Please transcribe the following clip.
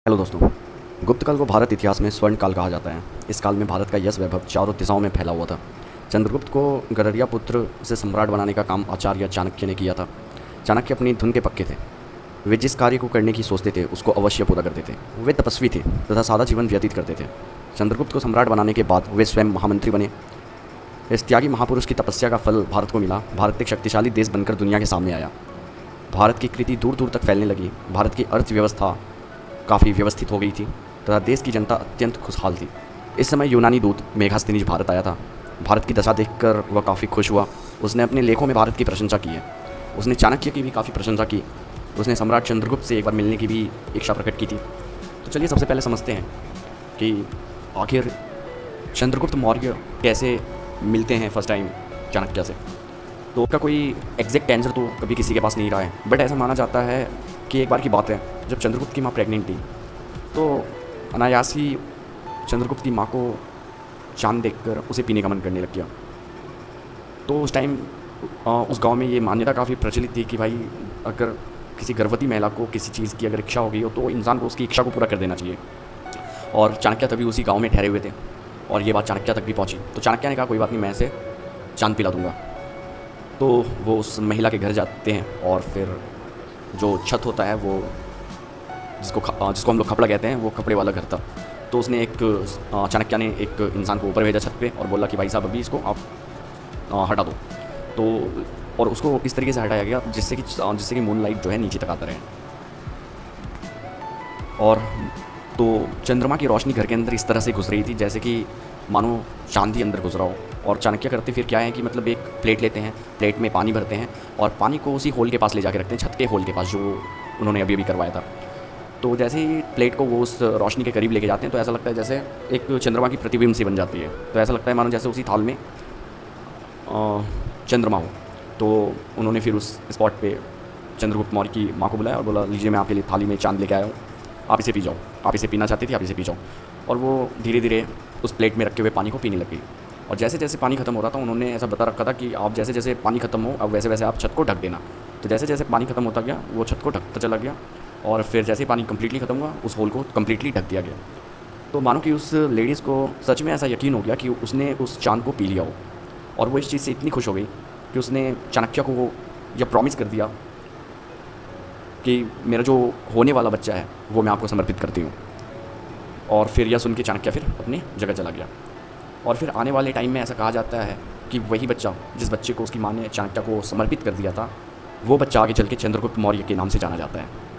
Hello दोस्तों। गुप्त काल को भारत इतिहास में स्वर्ण काल कहा जाता है। इस काल में भारत का यश वैभव चारों दिशाओं में फैला हुआ था। चंद्रगुप्त को गररिया पुत्र से सम्राट बनाने का काम आचार्य चाणक्य ने किया था। चाणक्य अपनी धुन के पक्के थे। वे जिस कार्य को करने की सोचते थे उसको अवश्य पूरा करते थे। वे तपस्वी थे तथा सादा जीवन व्यतीत करते थे। चंद्रगुप्त को सम्राट बनाने के बाद वे स्वयं महामंत्री बने। इस त्यागी महापुरुष की तपस्या का फल भारत को मिला। भारत एक शक्तिशाली देश बनकर दुनिया के सामने आया। भारत की कृति दूर दूर तक फैलने लगी। भारत की अर्थव्यवस्था काफ़ी व्यवस्थित हो गई थी तथा देश की जनता अत्यंत खुशहाल थी। इस समय यूनानी दूत मेघास्तिनीज भारत आया था। भारत की दशा देखकर वह काफ़ी खुश हुआ। उसने अपने लेखों में भारत की प्रशंसा की है। उसने चाणक्य की भी काफ़ी प्रशंसा की। उसने सम्राट चंद्रगुप्त से एक बार मिलने की भी इच्छा प्रकट की थी। तो चलिए सबसे पहले समझते हैं कि आखिर चंद्रगुप्त मौर्य कैसे मिलते हैं फर्स्ट टाइम चाणक्य से। तो उसका कोई एग्जैक्ट आंसर तो कभी किसी के पास नहीं रहा है, बट ऐसा माना जाता है कि एक बार की बात है जब चंद्रगुप्त की माँ प्रेग्नेंट थी तो अनायास ही चंद्रगुप्त की माँ को चांद देखकर उसे पीने का मन करने लग गया। तो उस टाइम उस गांव में ये मान्यता काफ़ी प्रचलित थी कि भाई अगर किसी गर्भवती महिला को किसी चीज़ की अगर इच्छा हो गई हो तो इंसान को उसकी इच्छा को पूरा कर देना चाहिए। और चाणक्य तभी उसी गाँव में ठहरे हुए थे और ये बात चाणक्य तक भी पहुँची। तो चाणक्य ने कहा कोई बात नहीं, मैं इसे चांद पिला दूंगा। तो वो उस महिला के घर जाते हैं और फिर जो छत होता है वो जिसको हम लोग खपड़ा कहते हैं, वो कपड़े वाला घर था। तो उसने एक चाणक्य ने एक इंसान को ऊपर भेजा छत पे और बोला कि भाई साहब अभी इसको आप हटा दो। तो और उसको इस तरीके से हटाया गया जिससे कि मून लाइट जो है नीचे तक आता रहे। और तो चंद्रमा की रोशनी घर के अंदर इस तरह से घुस रही थी जैसे कि मानो चांद ही अंदर घुस रहा हो। और चाणक्य करते फिर क्या है कि मतलब एक प्लेट लेते हैं, प्लेट में पानी भरते हैं और पानी को उसी होल के पास ले जाके रखते हैं, छत के होल के पास जो उन्होंने अभी अभी करवाया था। तो जैसे ही प्लेट को वो उस रोशनी के करीब लेके जाते हैं तो ऐसा लगता है जैसे एक चंद्रमा की प्रतिबिंब सी बन जाती है। तो ऐसा लगता है मानो जैसे उसी थाल में चंद्रमा हो। तो उन्होंने फिर उस स्पॉट पे चंद्रगुप्त मौर्य की माँ को बुलाया और बोला लीजिए मैं आपके लिए थाली में चांद लेके आया हूँ, आप इसे पी जाओ। आप इसे पीना चाहती थी, आप इसे पी जाओ। और वो धीरे धीरे उस प्लेट में रखे हुए पानी को पीने लग गई। और जैसे जैसे पानी खत्म हो रहा था उन्होंने ऐसा बता रखा था कि आप जैसे जैसे पानी खत्म हो अब वैसे वैसे आप छत को ढक देना। तो जैसे जैसे पानी खत्म होता गया वो छत को ढकता चला गया और फिर जैसे ही पानी कंप्लीटली खत्म हुआ उस होल को कंप्लीटली ढक दिया गया। तो मानो कि उस लेडीज़ को सच में ऐसा यकीन हो गया कि उसने उस चांद को पी लिया हो। और वो इस चीज़ से इतनी खुश हो गई कि उसने चाणक्य को वो यह प्रॉमिस कर दिया कि मेरा जो होने वाला बच्चा है वो मैं आपको समर्पित करती हूँ। और फिर यह सुन के चाणक्य फिर अपनी जगह चला गया। और फिर आने वाले टाइम में ऐसा कहा जाता है कि वही बच्चा जिस बच्चे को उसकी माँ ने चाणक्य को समर्पित कर दिया था वो बच्चा आगे चल के चंद्रगुप्त मौर्य के नाम से जाना जाता है।